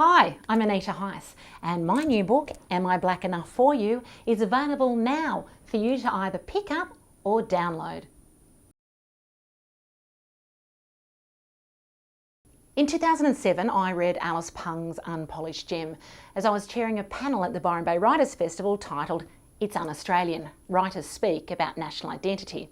Hi, I'm Anita Heiss, and my new book, Am I Black Enough for You, is available now for you to either pick up or download. In 2007, I read Alice Pung's Unpolished Gem as I was chairing a panel at the Byron Bay Writers' Festival titled It's Un-Australian, Writers Speak About National Identity.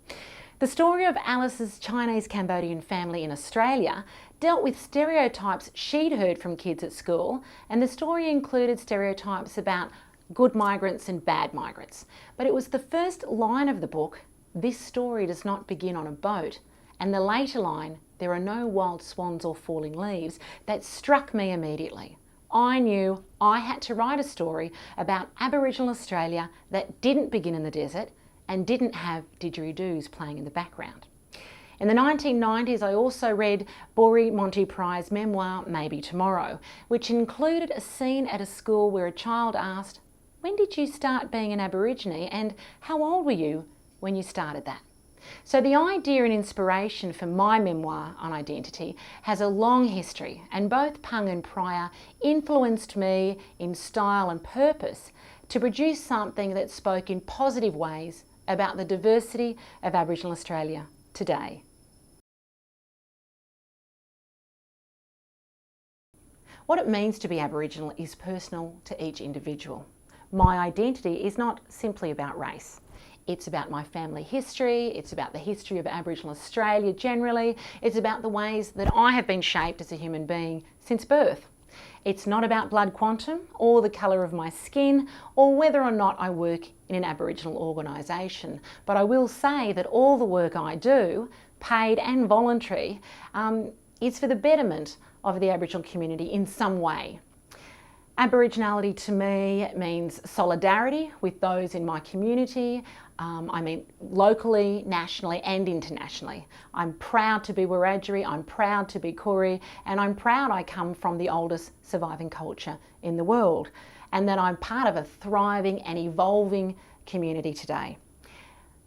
The story of Alice's Chinese-Cambodian family in Australia dealt with stereotypes she'd heard from kids at school, and the story included stereotypes about good migrants and bad migrants. But it was the first line of the book, "This story does not begin on a boat," and the later line, "There are no wild swans or falling leaves," that struck me immediately. I knew I had to write a story about Aboriginal Australia that didn't begin in the desert and didn't have didgeridoos playing in the background. In the 1990s, I also read Bori Monty-Pry's memoir, Maybe Tomorrow, which included a scene at a school where a child asked, "When did you start being an Aborigine and how old were you when you started that?" So the idea and inspiration for my memoir on identity has a long history, and both Pung and Pryor influenced me in style and purpose to produce something that spoke in positive ways about the diversity of Aboriginal Australia today. What it means to be Aboriginal is personal to each individual. My identity is not simply about race. It's about my family history, it's about the history of Aboriginal Australia generally, it's about the ways that I have been shaped as a human being since birth. It's not about blood quantum or the colour of my skin or whether or not I work in an Aboriginal organisation, but I will say that all the work I do, paid and voluntary, is for the betterment of the Aboriginal community in some way. Aboriginality to me means solidarity with those in my community. I mean locally, nationally and internationally. I'm proud to be Wiradjuri, I'm proud to be Koori, and I'm proud I come from the oldest surviving culture in the world, and that I'm part of a thriving and evolving community today.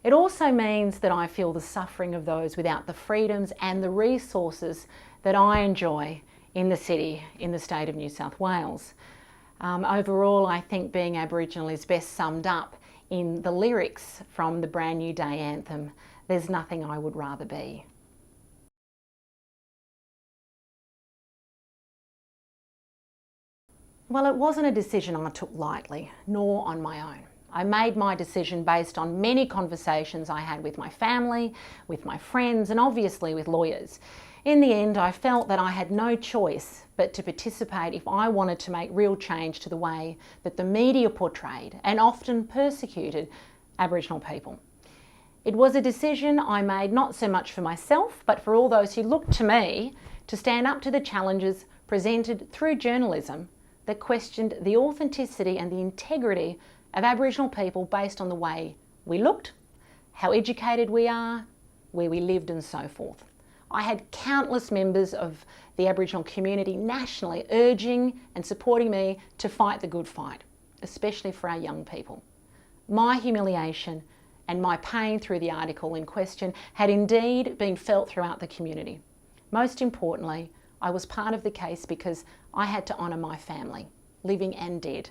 It also means that I feel the suffering of those without the freedoms and the resources that I enjoy in the city, in the state of New South Wales. Overall, I think being Aboriginal is best summed up in the lyrics from the Brand New Day anthem, "There's nothing I would rather be." Well, it wasn't a decision I took lightly, nor on my own. I made my decision based on many conversations I had with my family, with my friends, and obviously with lawyers. In the end, I felt that I had no choice but to participate if I wanted to make real change to the way that the media portrayed and often persecuted Aboriginal people. It was a decision I made not so much for myself, but for all those who looked to me to stand up to the challenges presented through journalism that questioned the authenticity and the integrity of Aboriginal people based on the way we looked, how educated we are, where we lived and so forth. I had countless members of the Aboriginal community nationally urging and supporting me to fight the good fight, especially for our young people. My humiliation and my pain through the article in question had indeed been felt throughout the community. Most importantly, I was part of the case because I had to honour my family, living and dead,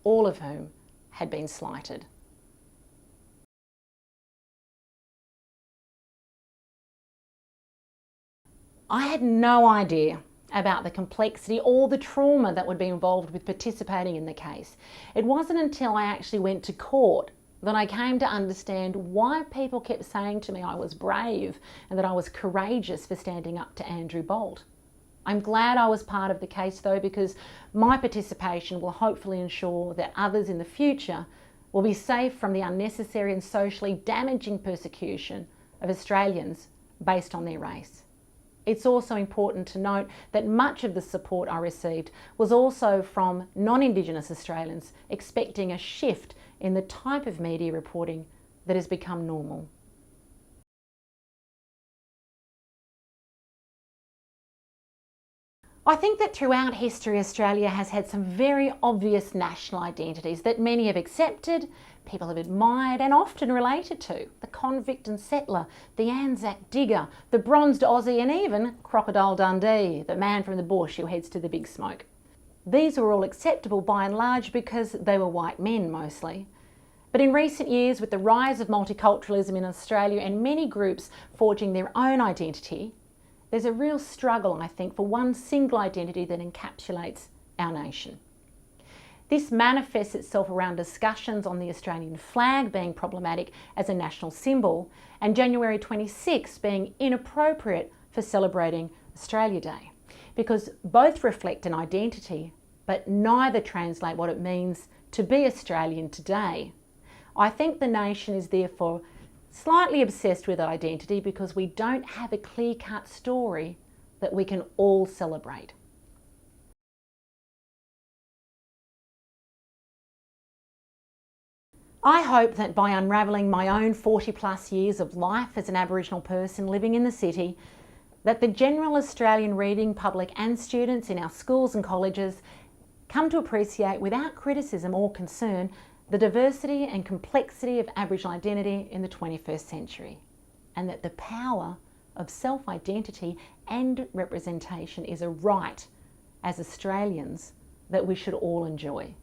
all of whom had been slighted. I had no idea about the complexity or the trauma that would be involved with participating in the case. It wasn't until I actually went to court that I came to understand why people kept saying to me I was brave and that I was courageous for standing up to Andrew Bolt. I'm glad I was part of the case though, because my participation will hopefully ensure that others in the future will be safe from the unnecessary and socially damaging persecution of Australians based on their race. It's also important to note that much of the support I received was also from non-Indigenous Australians expecting a shift in the type of media reporting that has become normal. I think that throughout history, Australia has had some very obvious national identities that many have accepted, people have admired and often related to. The convict and settler, the Anzac digger, the bronzed Aussie and even Crocodile Dundee, the man from the bush who heads to the big smoke. These were all acceptable by and large because they were white men mostly. But in recent years, with the rise of multiculturalism in Australia and many groups forging their own identity, there's a real struggle, I think, for one single identity that encapsulates our nation. This manifests itself around discussions on the Australian flag being problematic as a national symbol and January 26 being inappropriate for celebrating Australia Day, because both reflect an identity, but neither translate what it means to be Australian today. I think the nation is therefore slightly obsessed with identity because we don't have a clear-cut story that we can all celebrate. I hope that by unravelling my own 40+ years of life as an Aboriginal person living in the city, that the general Australian reading public and students in our schools and colleges come to appreciate without criticism or concern the diversity and complexity of Aboriginal identity in the 21st century, and that the power of self-identity and representation is a right as Australians that we should all enjoy.